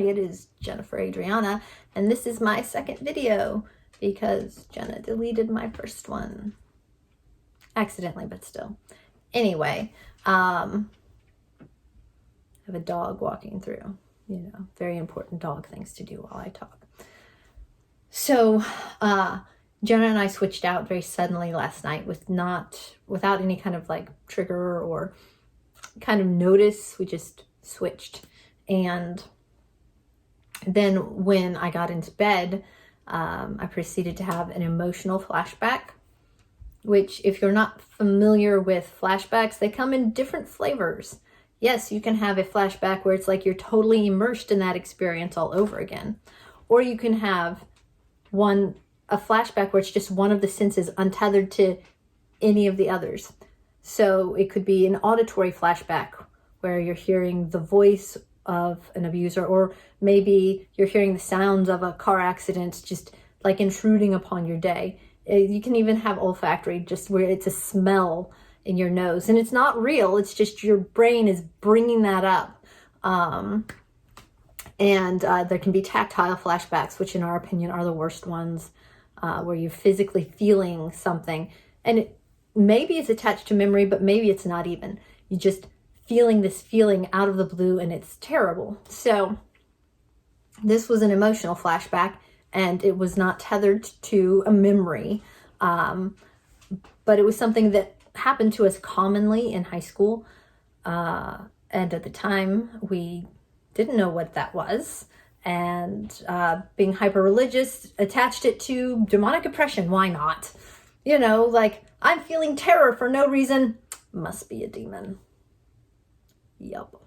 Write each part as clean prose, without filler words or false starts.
it is Jennifer Adriana, and this is my second video because Jenna deleted my first one. Accidentally, but still. Anyway, I have a dog walking through, very important dog things to do while I talk. So, Jenna and I switched out very suddenly last night without any kind of like trigger or kind of notice. We just switched. And then when I got into bed, I proceeded to have an emotional flashback, which if you're not familiar with flashbacks, they come in different flavors. Yes, you can have a flashback where it's like you're totally immersed in that experience all over again. Or you can have a flashback where it's just one of the senses untethered to any of the others. So it could be an auditory flashback where you're hearing the voice of an abuser, or maybe you're hearing the sounds of a car accident just like intruding upon your day. You can even have olfactory, just where it's a smell in your nose and it's not real. It's just your brain is bringing that up. And there can be tactile flashbacks, which in our opinion are the worst ones, where you're physically feeling something. And maybe it's attached to memory, but maybe it's not even. You just feeling this feeling out of the blue and it's terrible. So this was an emotional flashback and it was not tethered to a memory. But it was something that happened to us commonly in high school. And at the time we didn't know what that was. And being hyper-religious, attached it to demonic oppression. Why not? Like I'm feeling terror for no reason. Must be a demon. Yup.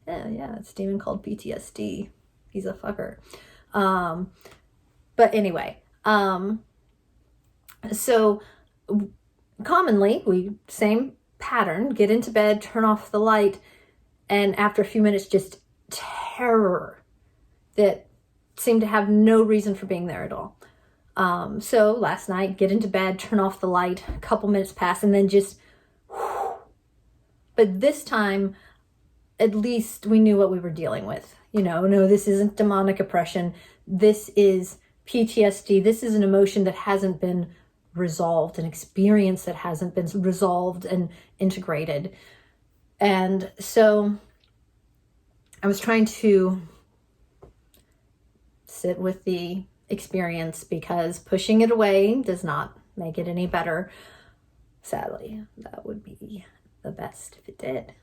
Yeah, it's a demon called PTSD. He's a fucker. But anyway, so commonly same pattern, get into bed, turn off the light, and after a few minutes, just terror that seemed to have no reason for being there at all. So last night, get into bed, turn off the light, a couple minutes pass, and then just, whew. But this time, at least we knew what we were dealing with. No, this isn't demonic oppression. This is PTSD. This is an emotion that hasn't been resolved, an experience that hasn't been resolved and integrated. And so I was trying to sit with the experience because pushing it away does not make it any better. Sadly, that would be the best if it did.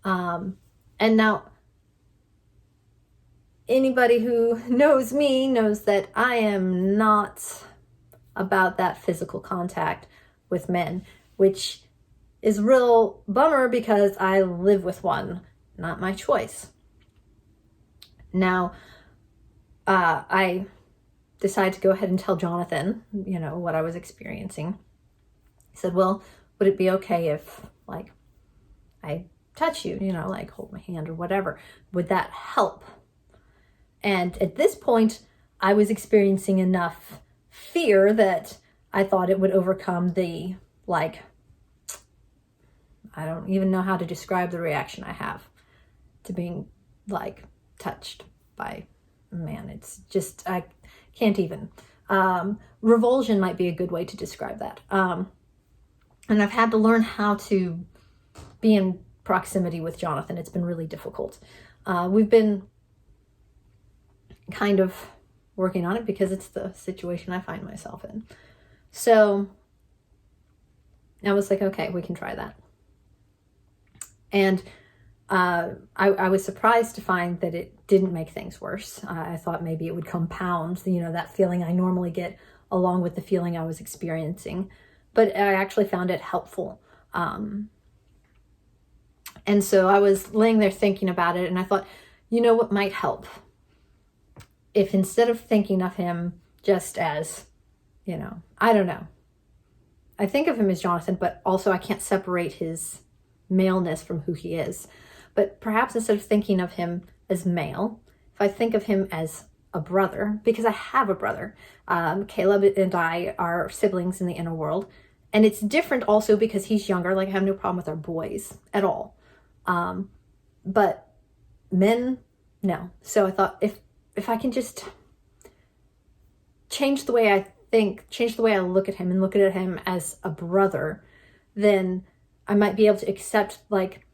And now anybody who knows me knows that I am not about that physical contact with men, which is a real bummer because I live with one, not my choice. Now, I decided to go ahead and tell Jonathan, what I was experiencing. He said, well, would it be okay if, like, I touch you, like hold my hand or whatever? Would that help? And at this point, I was experiencing enough fear that I thought it would overcome the, like, I don't even know how to describe the reaction I have to being, like, touched by a man. It's just, I can't even. Revulsion might be a good way to describe that. And I've had to learn how to be in proximity with Jonathan. It's been really difficult. We've been kind of working on it because it's the situation I find myself in. So I was like, okay, we can try that. And I was surprised to find that it didn't make things worse. I thought maybe it would compound, that feeling I normally get along with the feeling I was experiencing. But I actually found it helpful. And so I was laying there thinking about it, and I thought, what might help? If instead of thinking of him just as, I don't know. I think of him as Jonathan, but also I can't separate his maleness from who he is. But perhaps instead of thinking of him as male, if I think of him as a brother, because I have a brother. Caleb and I are siblings in the inner world. And it's different also because he's younger. Like, I have no problem with our boys at all. But men no. So I thought if I can just change the way I think, change the way I look at him and look at him as a brother, then I might be able to accept like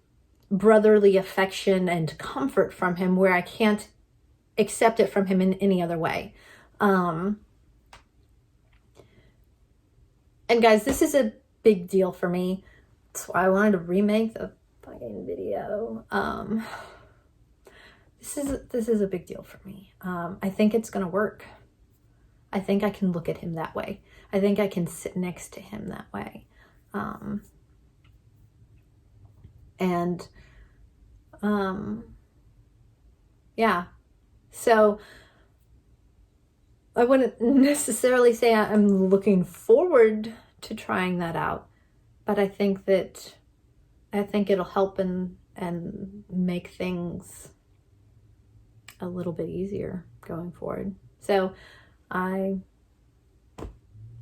brotherly affection and comfort from him where I can't accept it from him in any other way. And guys, this is a big deal for me. That's why I wanted to remake the fucking video. This is a big deal for me. I think it's gonna work. I think I can look at him that way. I think I can sit next to him that way. Yeah. So I wouldn't necessarily say I'm looking forward to trying that out, but I think it'll help and make things a little bit easier going forward. So I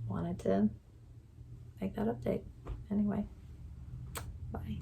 wanted to make that update. Anyway, bye.